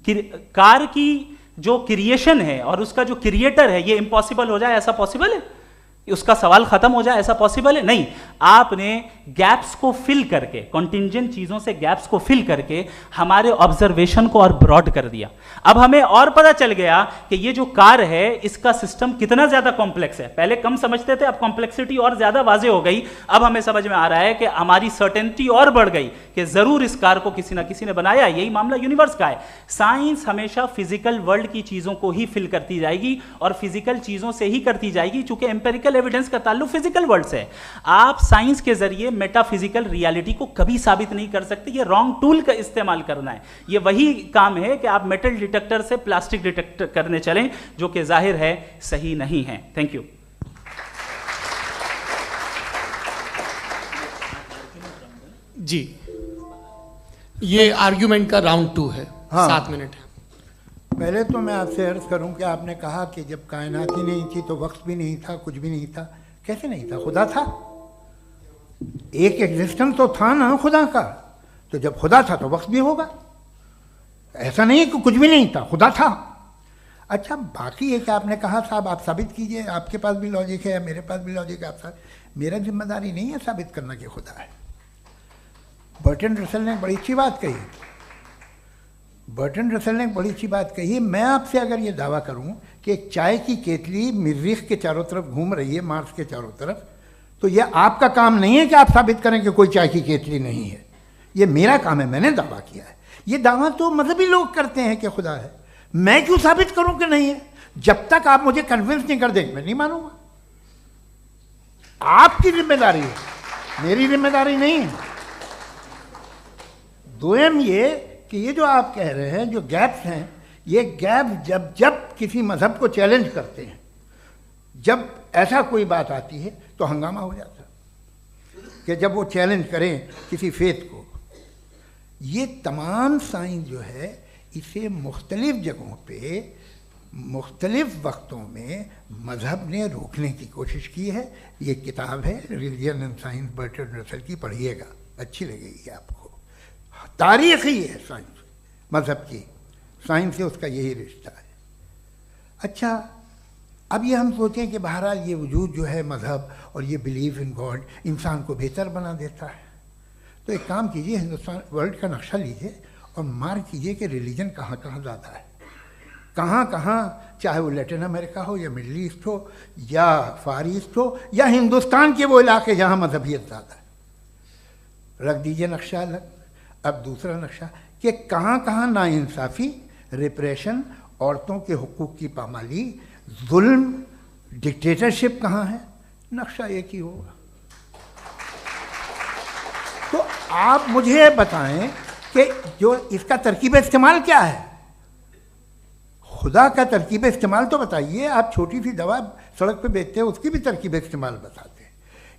Car की जो creation है और उसका जो क्रिएटर है ये इम्पॉसिबल हो जाए, ऐसा पॉसिबल है? उसका सवाल खत्म हो जाए, ऐसा पॉसिबल है? नहीं। आपने गैप्स को फिल करके, कॉन्टिंजेंट चीजों से गैप्स को फिल करके हमारे ऑब्जर्वेशन को और ब्रॉड कर दिया। अब हमें और पता चल गया कि ये जो कार है इसका सिस्टम कितना ज्यादा कॉम्प्लेक्स है। पहले कम समझते थे, अब कॉम्प्लेक्सिटी और ज्यादा वाजे हो गई। अब हमें समझ में आ रहा है कि हमारी सर्टेनिटी और बढ़ गई कि जरूर इस कार को किसी ना किसी ने बनाया। यही मामला यूनिवर्स का है। साइंस हमेशा फिजिकल वर्ल्ड की चीजों को ही फिल करती जाएगी और फिजिकल चीजों से ही करती जाएगी, चूंकि एम्पेरिकल एविडेंस का ताल्लुक फिजिकल वर्ल्ड से है। आप साइंस के जरिए मेटाफिजिकल रियलिटी को कभी साबित नहीं कर सकते। ये रॉन्ग टूल का इस्तेमाल करना है। ये वही काम है कि आप मेटल डिटेक्टर से प्लास्टिक डिटेक्टर करने चलें, जो कि जाहिर है सही नहीं है। Thank you. जी, ये आर्ग्यूमेंट का राउंड 2 है। हाँ। 7 मिनट है। पहले तो मैं आपसे अर्ज करूं कि आपने कहा कि जब कायनात ही नहीं थी तो वक्त भी नहीं था, कुछ भी नहीं था। कैसे नहीं था? खुदा था। एक एग्जिस्टेंस तो था ना खुदा का। तो जब खुदा था तो वक्त भी होगा। ऐसा नहीं कि कुछ भी नहीं था, खुदा था। अच्छा, बाकी ये कि आपने कहा साहब आप साबित कीजिए, आपके पास भी लॉजिक है, मेरे पास भी लॉजिक है। आप मेरा जिम्मेदारी नहीं है साबित करना कि खुदा है। बर्टन रसल ने बड़ी अच्छी बात कही। बर्टन रसल ने बड़ी अच्छी बात कही। मैं आपसे अगर ये दावा करूं कि एक चाय की केतली मरीख के चारों तरफ घूम रही है, मार्स के चारों तरफ, तो ये आपका काम नहीं है कि आप साबित करें कि कोई चाय की केतली नहीं है। ये मेरा काम है, मैंने दावा किया है। ये दावा तो मजहबी लोग करते हैं कि खुदा है। मैं क्यों साबित करूं कि नहीं है? जब तक आप मुझे कन्विंस नहीं कर देंगे मैं नहीं मानूंगा। आपकी जिम्मेदारी है, मेरी जिम्मेदारी नहीं है। दोयम ये कि ये जो आप कह रहे हैं, जो गैप्स हैं, ये गैप जब जब किसी मजहब को चैलेंज करते हैं, जब ऐसा कोई बात आती है तो हंगामा हो जाता है कि जब वो चैलेंज करें किसी फेथ को। ये तमाम साइंस जो है इसे मुख्तलिफ जगहों पे मुख्तलिफ वक्तों में मजहब ने रोकने की कोशिश की है। ये किताब है religion and science, Burton Russell की, पढ़िएगा, अच्छी लगेगी आपको। तारीख ही है साइंस, मजहब की साइंस से उसका यही रिश्ता है। अच्छा, अब ये हम सोचें कि बहरहाल ये वजूद जो है मजहब और ये बिलीव इन गॉड इंसान को बेहतर बना देता है। तो एक काम कीजिए, हिंदुस्तान वर्ल्ड का नक्शा लीजिए और मार्क कीजिए कि रिलीजन कहाँ कहाँ ज़्यादा है, कहाँ कहाँ, चाहे वो लैटिन अमेरिका हो या मिडल ईस्ट हो या फार ईस्ट हो या हिंदुस्तान के वो इलाके जहाँ मजहबियत ज़्यादा है। रख दीजिए नक्शा अलग। अब दूसरा नक्शा कि कहाँ कहाँ नाइंसाफ़ी, रिप्रेशन, औरतों के हुकूक की पामाली, जुल्म, डिक्टेटरशिप कहाँ है, नक्शा एक ही होगा। तो आप मुझे बताएं कि जो इसका तरकीब इस्तेमाल क्या है, खुदा का तरकीब इस्तेमाल तो बताइए। आप छोटी सी दवा सड़क पे बेचते हैं, उसकी भी तरकीब इस्तेमाल बताते हैं।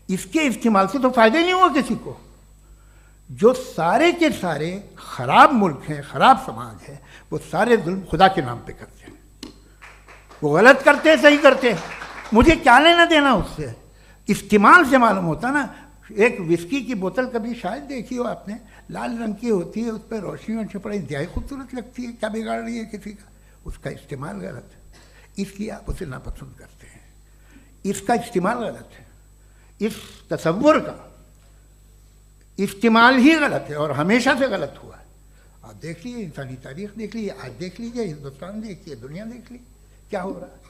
इसके इस्तेमाल से तो फ़ायदा ही नहीं हुआ किसी को। जो सारे के सारे ख़राब मुल्क हैं, ख़राब समाज है, वो सारे जुल्म खुदा के नाम पे करते हैं। वो गलत करते हैं, सही करते हैं, मुझे क्या लेना देना उससे। इस्तेमाल से मालूम होता ना। एक विस्की की बोतल कभी शायद देखी हो आपने, लाल रंग की होती है, उस पर रोशनी और छपड़ा इंतहाई खूबसूरत लगती है, क्या बिगाड़ रही है किसी का? उसका इस्तेमाल गलत है, इसलिए आप उसे नापसंद करते हैं। इसका इस्तेमाल गलत है, इस तसव्वुर का इस्तेमाल ही गलत है और हमेशा से गलत हुआ है। आप देख लीजिए, इंसानी तारीख देख लीजिए, आज देख लीजिए, हिंदुस्तान देखिए, दुनिया देख लीजिए, क्या हो रहा है।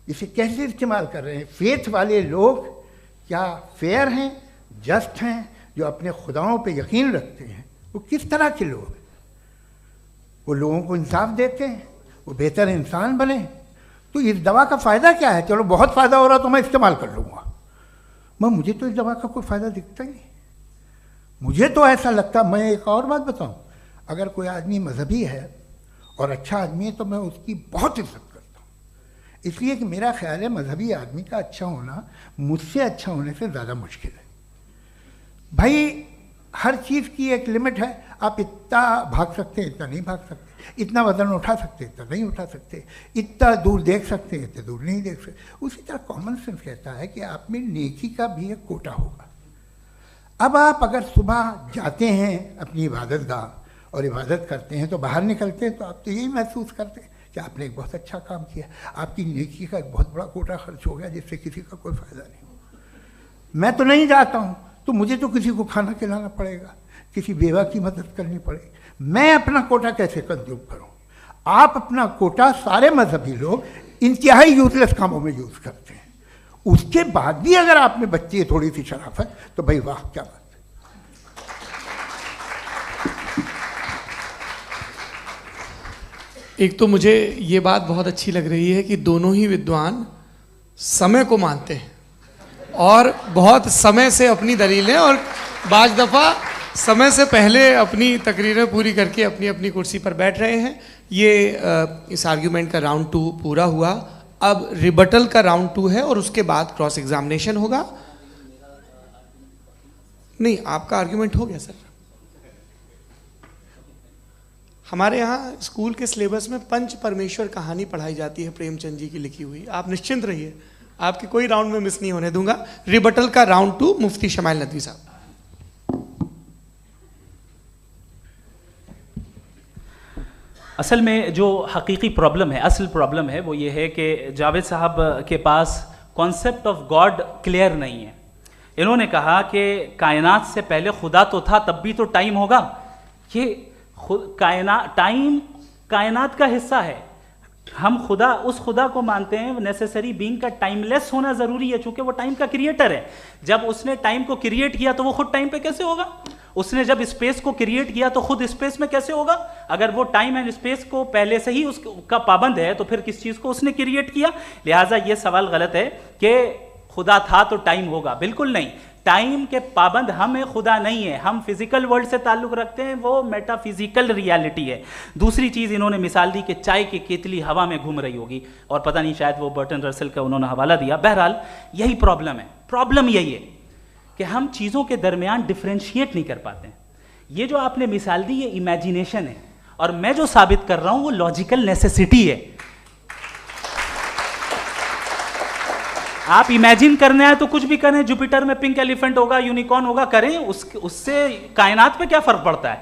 इसे कैसे इस्तेमाल कर रहे हैं फेथ वाले लोग? क्या फेयर हैं, जस्ट हैं, जो अपने खुदाओं पे यकीन रखते हैं? वो किस तरह के लोग हैं? वो लोगों को इंसाफ देते हैं, वो बेहतर इंसान बने। तो इस दवा का फ़ायदा क्या है? चलो बहुत फ़ायदा हो रहा तो मैं इस्तेमाल कर लूँगा। मुझे तो इस दवा का कोई फ़ायदा दिखता ही नहीं। मुझे तो ऐसा लगता, मैं एक और बात बताऊं, अगर कोई आदमी मजहबी है और अच्छा आदमी है तो मैं उसकी बहुत इज्जत करता हूँ, इसलिए कि मेरा ख्याल है मजहबी आदमी का अच्छा होना मुझसे अच्छा होने से ज़्यादा मुश्किल है। भाई हर चीज़ की एक लिमिट है। आप इतना भाग सकते हैं, इतना नहीं भाग सकते, इतना वजन उठा सकते, इतना नहीं उठा सकते, इतना दूर देख सकते हैं, इतना दूर नहीं देख सकते। उसी तरह कॉमन सेंस कहता है कि आप में नेकी का भी एक कोटा होगा। अब आप अगर सुबह जाते हैं अपनी इबादत गाह और इबादत करते हैं तो बाहर निकलते हैं तो आप तो यही महसूस करते हैं कि आपने एक बहुत अच्छा काम किया, आपकी नेकी का एक बहुत बड़ा कोटा खर्च हो गया जिससे किसी का कोई फ़ायदा नहीं हो। मैं तो नहीं जाता हूँ तो मुझे तो किसी को खाना खिलाना पड़ेगा, किसी बेवा की मदद करनी पड़ेगी, मैं अपना कोटा कैसे कंज्यूम करूँ? आप अपना कोटा सारे मजहबी लोग इंतहाई यूजलेस कामों में यूज़ करते हैं, उसके बाद भी अगर आप में बच्ची है थोड़ी सी शराफत तो भाई वाह क्या बात। एक तो मुझे ये बात बहुत अच्छी लग रही है कि दोनों ही विद्वान समय को मानते हैं और बहुत समय से अपनी दलीलें और बाज दफ़ा समय से पहले अपनी तकरीरें पूरी करके अपनी अपनी कुर्सी पर बैठ रहे हैं। ये इस आर्ग्यूमेंट का राउंड 2 पूरा हुआ। अब रिबटल का राउंड 2 है और उसके बाद क्रॉस एग्जामिनेशन होगा। नहीं, आपका आर्ग्यूमेंट हो गया सर। हमारे यहाँ स्कूल के सिलेबस में पंच परमेश्वर कहानी पढ़ाई जाती है प्रेमचंद जी की लिखी हुई। आप निश्चिंत रहिए, आपके कोई राउंड में मिस नहीं होने दूंगा। रिबटल का राउंड 2 मुफ्ती शमाइल नदवी साहब। असल में जो हकीकी प्रॉब्लम है, असल प्रॉब्लम है वो ये है कि जावेद साहब के पास कॉन्सेप्ट ऑफ गॉड क्लियर नहीं है। इन्होंने कहा कि कायनात से पहले खुदा तो था, तब भी तो टाइम होगा। ये टाइम कायनात का हिस्सा है। हम खुदा उस खुदा को मानते हैं, नेसेसरी बीइंग का टाइमलेस होना ज़रूरी है चूंकि वो टाइम का क्रिएटर है। जब उसने टाइम को क्रिएट किया तो वो खुद टाइम पे कैसे होगा? उसने जब स्पेस को क्रिएट किया तो खुद स्पेस में कैसे होगा? अगर वो टाइम एंड स्पेस को पहले से ही उसका पाबंद है तो फिर किस चीज़ को उसने क्रिएट किया? लिहाजा ये सवाल गलत है कि खुदा था तो टाइम होगा। बिल्कुल नहीं, टाइम के पाबंद हम है, खुदा नहीं है। हम फिजिकल वर्ल्ड से ताल्लुक़ रखते हैं, वो मेटाफिजिकल रियलिटी है। दूसरी चीज़ इन्होंने मिसाल दी कि चाय की केतली हवा में घूम रही होगी, और पता नहीं शायद वो बर्टन रसल का उन्होंने हवाला दिया। बहरहाल यही प्रॉब्लम है। प्रॉब्लम यही है कि हम चीज़ों के दरमियान डिफ्रेंशिएट नहीं कर पाते हैं। ये जो आपने मिसाल दी ये इमेजिनेशन है, और मैं जो साबित कर रहा हूँ वो लॉजिकल नेसेसिटी है। आप इमेजिन करने आए तो कुछ भी करें, जुपिटर में पिंक एलिफेंट होगा, यूनिकॉर्न होगा, करें, उससे कायनात पे क्या फर्क पड़ता है?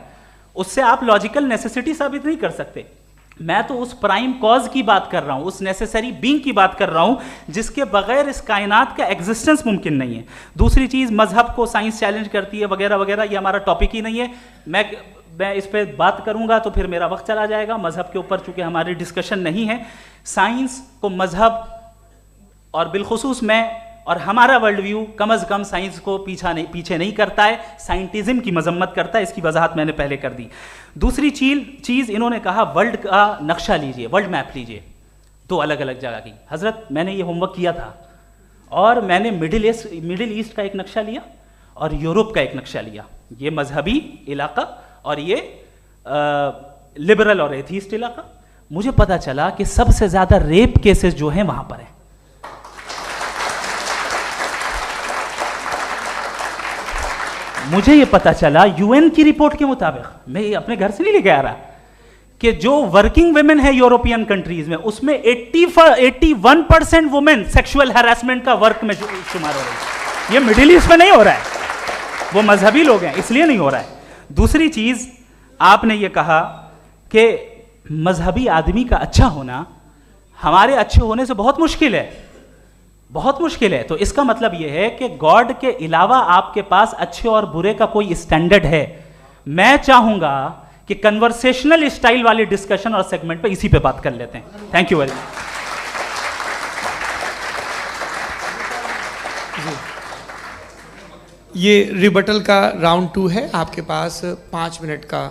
उससे आप लॉजिकल नेसेसिटी साबित नहीं कर सकते। मैं तो उस प्राइम कॉज की बात कर रहा हूं, उस नेसेसरी बीइंग की बात कर रहा हूं जिसके बगैर इस कायनात का एग्जिस्टेंस मुमकिन नहीं है। दूसरी चीज, मजहब को साइंस चैलेंज करती है वगैरह वगैरह, ये हमारा टॉपिक ही नहीं है। मैं इस पर बात करूंगा तो फिर मेरा वक्त चला जाएगा। मजहब के ऊपर चूंकि हमारी डिस्कशन नहीं है, साइंस को मजहब और बिलखुसूस मैं और हमारा वर्ल्ड व्यू कम अज़ कम साइंस को पीछे नहीं करता है, साइंटिज्म की मजम्मत करता है। इसकी वजाहत मैंने पहले कर दी। दूसरी चीज़ इन्होंने कहा वर्ल्ड का नक्शा लीजिए, वर्ल्ड मैप लीजिए, 2 अलग अलग जगह की। हजरत मैंने ये होमवर्क किया था और मैंने मिडिल ईस्ट का एक नक्शा लिया और यूरोप का एक नक्शा लिया, ये मजहबी इलाका और ये लिबरल और एथीस्ट इलाका। मुझे पता चला कि सबसे ज़्यादा रेप केसेस जो हैं वहाँ पर हैं। मुझे ये पता चला यूएन की रिपोर्ट के मुताबिक, मैं ये अपने घर से नहीं लेके आ रहा, कि जो वर्किंग वुमेन है यूरोपियन कंट्रीज में उसमें 81% वुमेन सेक्सुअल हैरेसमेंट का वर्क में शुमार हो रही है। ये मिडिल ईस्ट में नहीं हो रहा है, वो मजहबी लोग हैं इसलिए नहीं हो रहा है। दूसरी चीज आपने ये कहा कि मजहबी आदमी का अच्छा होना हमारे अच्छे होने से बहुत मुश्किल है, बहुत मुश्किल है। तो इसका मतलब यह है कि गॉड के अलावा आपके पास अच्छे और बुरे का कोई स्टैंडर्ड है। मैं चाहूंगा कि कन्वर्सेशनल स्टाइल वाली डिस्कशन और सेगमेंट पे इसी पे बात कर लेते हैं। Thank you very much. ये रिबटल का राउंड 2 है, आपके पास 5 मिनट का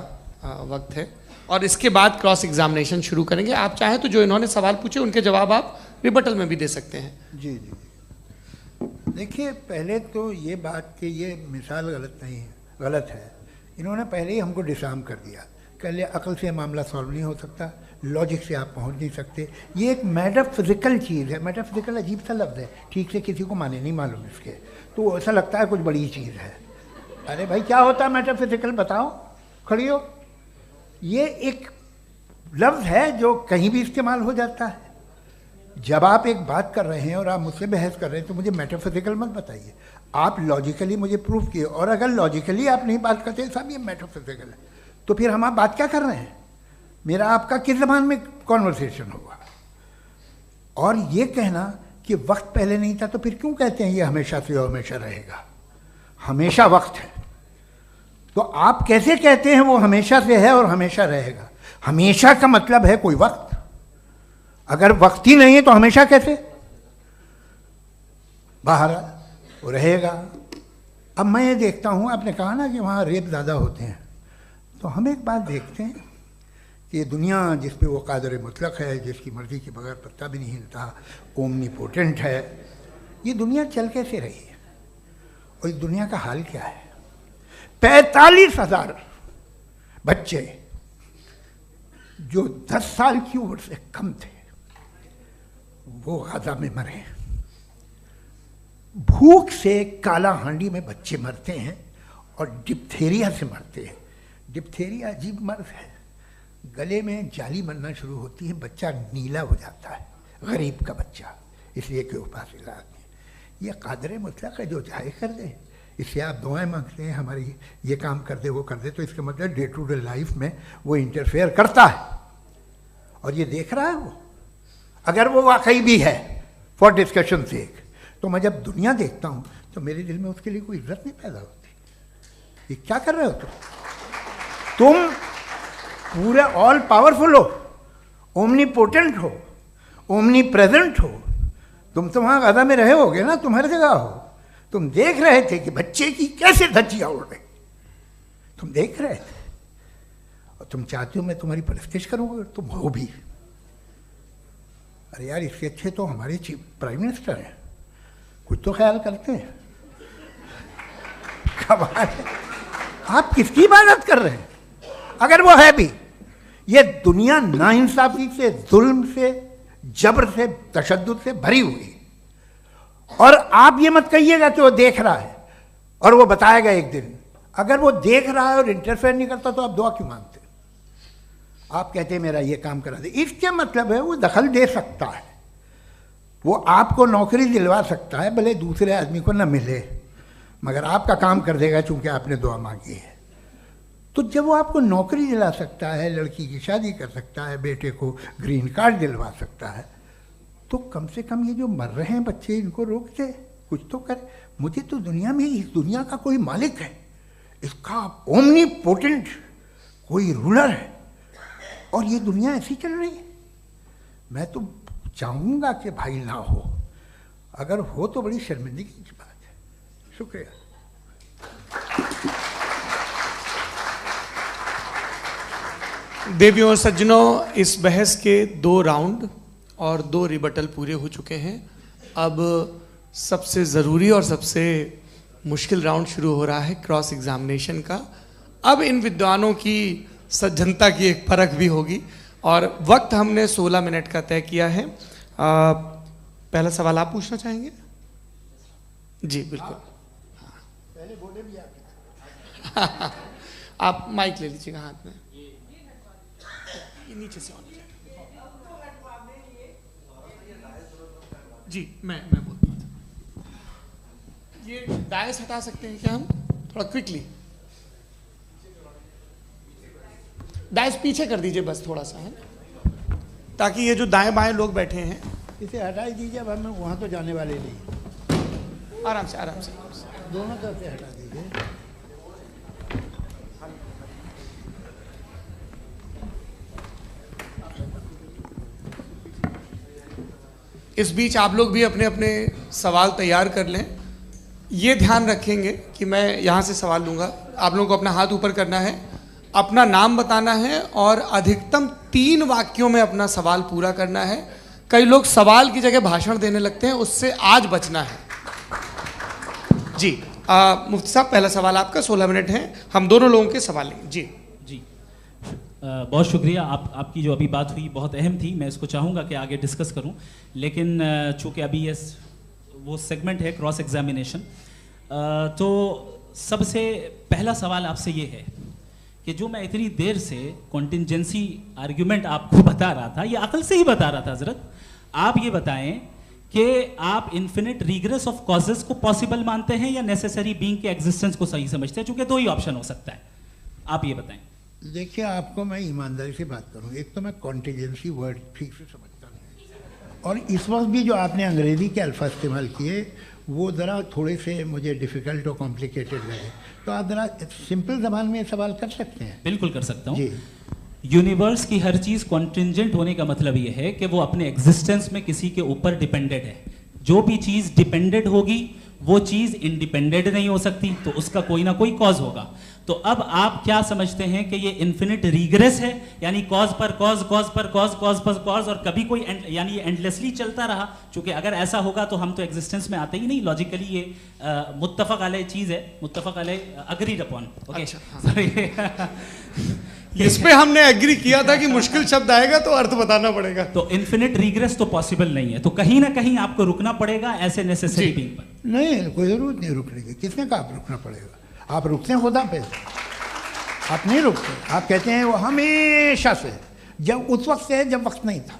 वक्त है और इसके बाद क्रॉस एग्जामिनेशन शुरू करेंगे। आप चाहें तो जो इन्होंने सवाल पूछे उनके जवाब आप रिबटल में भी दे सकते हैं। जी जी, देखिए पहले तो ये बात कि ये मिसाल गलत नहीं है, गलत है। इन्होंने पहले ही हमको डिसार्म कर दिया, कह लिया अकल से मामला सॉल्व नहीं हो सकता, लॉजिक से आप पहुंच नहीं सकते। ये एक मेटाफिजिकल चीज़ है। मेटाफिजिकल अजीब सा लफ्ज़ है, ठीक से किसी को माने नहीं मालूम इसके, तो ऐसा लगता है कुछ बड़ी चीज़ है। अरे भाई क्या होता है मेटाफिजिकल, बताओ, खड़ी हो। ये एक लफ्ज़ है जो कहीं भी इस्तेमाल हो जाता है। जब आप एक बात कर रहे हैं और आप मुझसे बहस कर रहे हैं तो मुझे मेटाफिजिकल मत बताइए, आप लॉजिकली मुझे प्रूफ किए, और अगर लॉजिकली आप नहीं बात करते साहब ये मेटाफिजिकल है तो फिर हम आप बात क्या कर रहे हैं? मेरा आपका किस ज़बान में कॉन्वर्सेशन होगा? और ये कहना कि वक्त पहले नहीं था, तो फिर क्यों कहते हैं ये हमेशा से और हमेशा रहेगा? हमेशा वक्त है, तो आप कैसे कहते हैं वो हमेशा से है और हमेशा रहेगा? हमेशा का मतलब है कोई वक्त, अगर वक्त ही नहीं है तो हमेशा कैसे? बाहर वो रहेगा। अब मैं ये देखता हूँ, आपने कहा ना कि वहाँ रेप ज़्यादा होते हैं, तो हम एक बात देखते हैं कि ये दुनिया जिस पे वो कादर मुतलक है, जिसकी मर्ज़ी के बगैर पत्ता भी नहीं हिलता, ओमनीपोटेंट है, ये दुनिया चल कैसे रही है? और इस दुनिया का हाल क्या है? 45,000 बच्चे जो 10 साल की उम्र से कम थे वो गाजा में मरे। भूख से काला हांडी में बच्चे मरते हैं और डिप्थेरिया से मरते हैं। डिप्थेरिया अजीब मर्ज है, गले में जाली बनना शुरू होती है, बच्चा नीला हो जाता है, गरीब का बच्चा, इसलिए कि उपास इलाज नहीं। ये कादर मुतलक है जो चाहे कर दे, इससे आप दुआएं मांगते हैं हमारी ये काम कर दे वो कर दे, तो इसका मतलब डे टू डे लाइफ में वो इंटरफेयर करता है और ये देख रहा है वो। अगर वो वाकई भी है फॉर डिस्कशन सेक, तो मैं जब दुनिया देखता हूँ तो मेरे दिल में उसके लिए कोई इज्जत नहीं पैदा होती। ये क्या कर रहे हो तुम पूरे ऑल पावरफुल हो, ओमनीपोटेंट हो, ओमनी प्रेजेंट हो, तुम तो वहाँ गाजा में रहे होगे ना, तुम हर जगह हो। तुम देख रहे थे कि बच्चे की कैसे धज्जियाँ उड़ रही, तुम देख रहे थे और तुम चाहते हो मैं तुम्हारी परस्तिश करूँगा, तुम हो भी। अरे यार, इससे अच्छे तो हमारे चीफ प्राइम मिनिस्टर हैं, कुछ तो ख्याल करते हैं। कमाल है, आप किसकी इबादत कर रहे हैं? अगर वो है भी, ये दुनिया नाइंसाफी से, जुल्म से, जबर से, तशद्दुद से भरी हुई। और आप ये मत कहिएगा कि वो देख रहा है और वो बताएगा एक दिन। अगर वो देख रहा है और इंटरफेयर नहीं करता तो आप दुआ क्यों मांगते? आप कहते हैं मेरा ये काम करा दे, इसके मतलब है वो दखल दे सकता है, वो आपको नौकरी दिलवा सकता है, भले दूसरे आदमी को न मिले, मगर आपका काम कर देगा चूंकि आपने दुआ मांगी है। तो जब वो आपको नौकरी दिला सकता है, लड़की की शादी कर सकता है, बेटे को ग्रीन कार्ड दिलवा सकता है, तो कम से कम ये जो मर रहे हैं बच्चे, इनको रोक दे, कुछ तो करे। मुझे तो दुनिया में इस दुनिया का कोई मालिक है, इसका ओमनीपोटेंट कोई रूलर है, और ये दुनिया ऐसी चल रही है। मैं तो चाहूँगा कि भाई ना हो, अगर हो तो बड़ी शर्मिंदगी की बात है। शुक्रिया। देवियों और सज्जनों, इस बहस के 2 राउंड और 2 रिबटल पूरे हो चुके हैं। अब सबसे ज़रूरी और सबसे मुश्किल राउंड शुरू हो रहा है, क्रॉस एग्जामिनेशन का। अब इन विद्वानों की सज्जनता की एक परख भी होगी और वक्त हमने 16 मिनट का तय किया है। पहला सवाल आप पूछना चाहेंगे? जी बिल्कुल। पहले बोले भी आप आप माइक ले लीजिएगा हाथ में, ये नीचे से होना चाहिए। जी मैं बोलता हूँ, ये डायस हटा सकते हैं क्या हम थोड़ा क्विकली? डायस पीछे कर दीजिए बस थोड़ा सा, है, ताकि ये जो दाएं बाएं लोग बैठे हैं, इसे हटा ही दीजिए। अब हम वहाँ तो जाने वाले नहीं, आराम से आराम से दोनों तरफ से हटा दीजिए। इस बीच आप लोग भी अपने अपने सवाल तैयार कर लें। ये ध्यान रखेंगे कि मैं यहाँ से सवाल लूँगा, आप लोगों को अपना हाथ ऊपर करना है, अपना नाम बताना है और अधिकतम 3 वाक्यों में अपना सवाल पूरा करना है। कई लोग सवाल की जगह भाषण देने लगते हैं, उससे आज बचना है। जी मुफ्ती साहब, पहला सवाल आपका, 16 मिनट हैं, हम दोनों लोगों के सवाल लेंगे। जी जी बहुत शुक्रिया। आपकी जो अभी बात हुई बहुत अहम थी, मैं इसको चाहूँगा कि आगे डिस्कस करूँ, लेकिन चूँकि अभी ये वो सेगमेंट है क्रॉस एग्जामिनेशन, तो सबसे पहला सवाल आपसे ये है कि जो मैं इतनी देर से कॉन्टिंजेंसी आर्ग्यूमेंट आपको बता रहा था, ये अकल से ही बता रहा था हजरत, आप ये बताएं कि आप इन्फिनिट रिग्रेस ऑफ कॉजेस को पॉसिबल मानते हैं या नेसेसरी बीइंग के एग्जिस्टेंस को सही समझते हैं, चूंकि 2 ही ऑप्शन हो सकता है, आप ये बताएं। देखिए, आपको मैं ईमानदारी से बात करूं, एक तो मैं कॉन्टीजेंसी वर्ड ठीक से समझता नहीं, और इस वक्त भी जो आपने अंग्रेजी के अल्फाज इस्तेमाल किए वो ज़रा थोड़े से मुझे डिफ़िकल्ट और कॉम्प्लिकेटेड लगे, तो आप ज़रा सिंपल ज़बान में सवाल कर सकते हैं? बिल्कुल कर सकता हूँ जी। यूनिवर्स की हर चीज कॉन्टिंजेंट होने का मतलब यह है कि वो अपने एग्जिस्टेंस में किसी के ऊपर डिपेंडेंट है। जो भी चीज डिपेंडेंट होगी वो चीज इंडिपेंडेंट नहीं हो सकती, तो उसका कोई ना कोई कॉज होगा। तो अब आप क्या समझते हैं कि ये इन्फिनिट रीग्रेस है, यानी कॉज पर कॉज, कॉज पर कॉज, कॉज पर कॉज, और कभी कोई यानी ये एंडलेसली चलता रहा? क्योंकि अगर ऐसा होगा तो हम तो एग्जिस्टेंस में आते ही नहीं। लॉजिकली ये मुत्तफक अलैह चीज है, मुत्तफक अलैह, अग्रीड अपॉन। ओके, इस पे हमने एग्री किया था कि मुश्किल शब्द आएगा तो अर्थ बताना पड़ेगा। तो इन्फिनिट रिग्रेस तो पॉसिबल नहीं है, तो कहीं ना कहीं आपको रुकना पड़ेगा ऐसे नेसेसरी बीइंग पर। नहीं, कोई जरूरत नहीं रुकने की। किसने कहा आप रुकना पड़ेगा? आप रुकते हैं खुदा पे, आप नहीं रुकते। आप कहते हैं वो हमेशा से, जब उस वक्त से है जब वक्त नहीं था।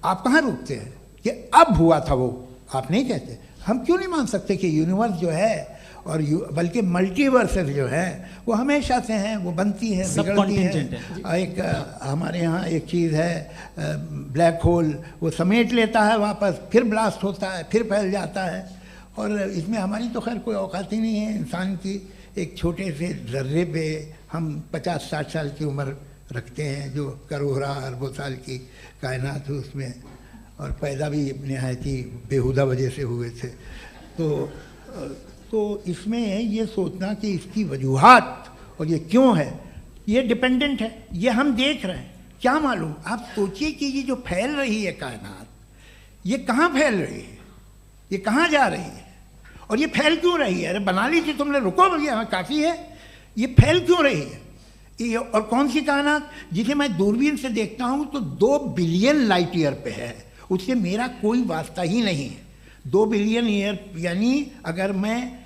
आप कहाँ रुकते हैं कि अब हुआ था वो? आप नहीं कहते। हम क्यों नहीं मान सकते कि यूनिवर्स जो है और बल्कि मल्टीवर्सेस जो है वो हमेशा से हैं, वो बनती है, बिगड़ती है। एक हमारे यहाँ एक चीज़ है ब्लैक होल, वो समेट लेता है वापस, फिर ब्लास्ट होता है, फिर फैल जाता है। और इसमें हमारी तो खैर कोई औकात ही नहीं है इंसान की। एक छोटे से ज़र्रे पे हम 50-60 साल की उम्र रखते हैं, जो करोड़ों अरबों साल की कायनात है उसमें, और पैदा भी नहायत ही बेहुदा वजह से हुए थे। तो इसमें ये सोचना कि इसकी वजूहात और ये क्यों है, ये डिपेंडेंट है, ये हम देख रहे हैं, क्या मालूम। आप सोचिए कि ये जो फैल रही है कायनात, ये कहाँ फैल रही है, ये कहाँ जा रही है, और ये फैल क्यों रही है? अरे बना ली थी तुमने, रुको भैया, हाँ काफ़ी है। ये फैल क्यों रही है? ये और कौन सी कायनात जिसे मैं दूरबीन से देखता हूँ तो 2 बिलियन लाइट ईयर पे है, उससे मेरा कोई वास्ता ही नहीं है। 2 बिलियन ईयर यानी अगर मैं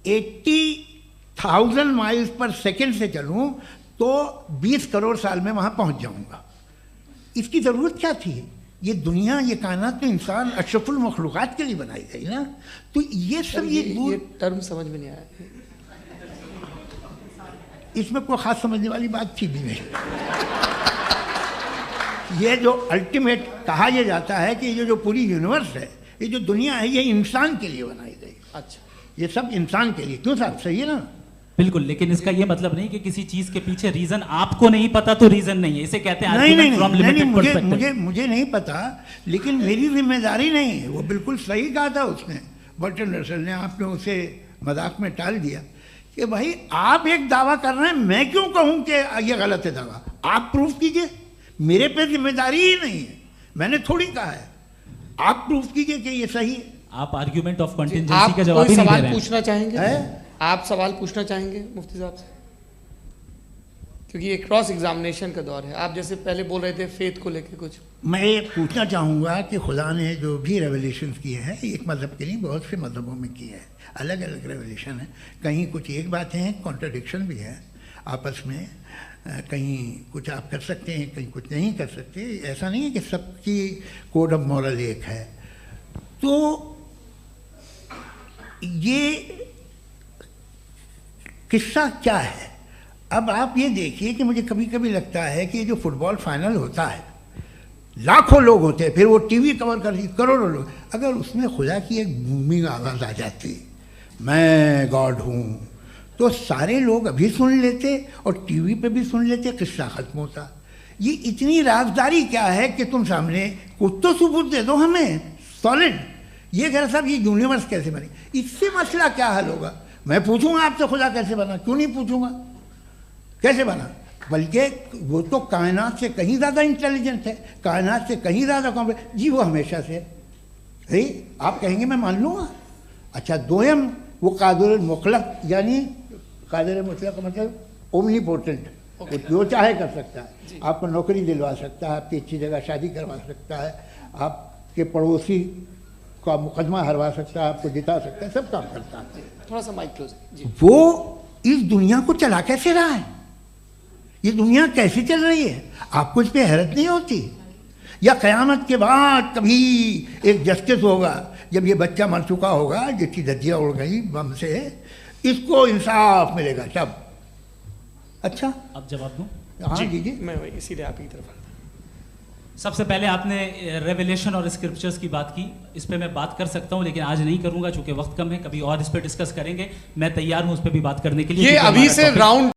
80,000 माइल्स पर सेकेंड से चलूं तो 20 करोड़ साल में वहां पहुंच जाऊंगा। इसकी ज़रूरत क्या थी? ये दुनिया, ये कायनात तो इंसान अशरफुल मखलूक़ात के लिए बनाई गई ना। तो ये सब ये टर्म समझ में नहीं आया। इसमें कोई ख़ास समझने वाली बात थी भी नहीं। ये जो अल्टीमेट कहा यह जाता है कि ये जो पूरी यूनिवर्स है, ये जो दुनिया है, ये इंसान के लिए बनाई गई। अच्छा, ये सब इंसान के लिए। क्यों साहब, सही है ना? बिल्कुल, लेकिन इसका ये मतलब नहीं कि किसी चीज के पीछे रीजन आपको नहीं पता तो रीजन नहीं है। इसे कहते हैं नहीं, मुझे नहीं पता, लेकिन मेरी जिम्मेदारी नहीं है। वो बिल्कुल सही कहा था उसने, बर्टन रसल ने। आपने उसे मजाक में टाल दिया कि भाई आप एक दावा कर रहे हैं, मैं क्यों कहूं कि ये गलत है दावा? आप प्रूफ कीजिए, मेरे पे जिम्मेदारी ही नहीं है, मैंने थोड़ी कहा है। आप प्रूफ कीजिए कि ये सही है। आप आर्ग्यूमेंट ऑफ कंटिंजेंसी का जवाब ही नहीं दे रहे हैं। पूछना चाहेंगे? आप सवाल पूछना चाहेंगे मुफ्ती साहब से? क्योंकि ये क्रॉस एग्जामिनेशन का दौर है। आप जैसे पहले बोल रहे थे फेथ को लेकर कुछ। मैं ये पूछना चाहूँगा कि खुदा ने जो भी रेवल्यूशन किए हैं, एक मज़हब के नहीं बहुत से मज़हबों में किए हैं, अलग अलग रेवल्यूशन है। कहीं कुछ एक बातें हैं, कॉन्ट्रडिक्शन भी है आपस में, कहीं कुछ आप कर सकते हैं, कहीं कुछ नहीं कर सकते। ऐसा नहीं है कि सबकी कोड ऑफ मॉरल एक है। तो ये किस्सा क्या है? अब आप ये देखिए कि मुझे कभी कभी लगता है कि जो फुटबॉल फाइनल होता है, लाखों लोग होते हैं, फिर वो टीवी कवर कर करोड़ों लोग, अगर उसमें खुदा की एक बूमिंग आवाज़ आ जाती, मैं गॉड हूँ, तो सारे लोग अभी सुन लेते और टीवी पे भी सुन लेते, किस्सा खत्म होता। ये इतनी राजदारी क्या है कि तुम सामने कुछ तो सबूत दे दो हमें सॉलिड। ये कह रहा साहब ये यूनिवर्स कैसे बनी, इससे मसला क्या हल होगा? मैं पूछूंगा आपसे खुदा कैसे बना? क्यों नहीं पूछूंगा कैसे बना? बल्कि वो तो कायनात से कहीं ज़्यादा इंटेलिजेंट है, कायनात से कहीं ज़्यादा कॉम्प्लेक्स। जी वो हमेशा से है। आप कहेंगे मैं मान लूँगा। अच्छा, दोयम वो कादिर मुतलक, यानी कादिर मुतलक का मतलब ओमनीपोटेंट, वो जो चाहे कर सकता है। आपको नौकरी दिलवा सकता है, आपकी अच्छी जगह शादी करवा सकता है, आपके पड़ोसी का मुकदमा हरवा सकता है, आपको जिता सकता है, सब काम करता है। थोड़ा सा माइक क्लोज जी। वो इस दुनिया को चला कैसे रहा है? ये दुनिया कैसे चल रही है? आपको इस पर हैरत नहीं होती? या क़यामत के बाद कभी एक जस्टिस होगा, जब ये बच्चा मर चुका होगा जिसकी धज्जियाँ उड़ गई बम से, इसको इंसाफ मिलेगा तब? अच्छा, अब जवाब दूं? हाँ दीजिए। मैं वही सीधे आप ही तरफ। सबसे पहले आपने रेवलेशन और स्क्रिप्चर्स की बात की, इस पे मैं बात कर सकता हूं लेकिन आज नहीं करूंगा चूंकि वक्त कम है, कभी और इस पे डिस्कस करेंगे। मैं तैयार हूं उस पे भी बात करने के लिए। ये क्योंकि अभी हमारा से topic- राउंड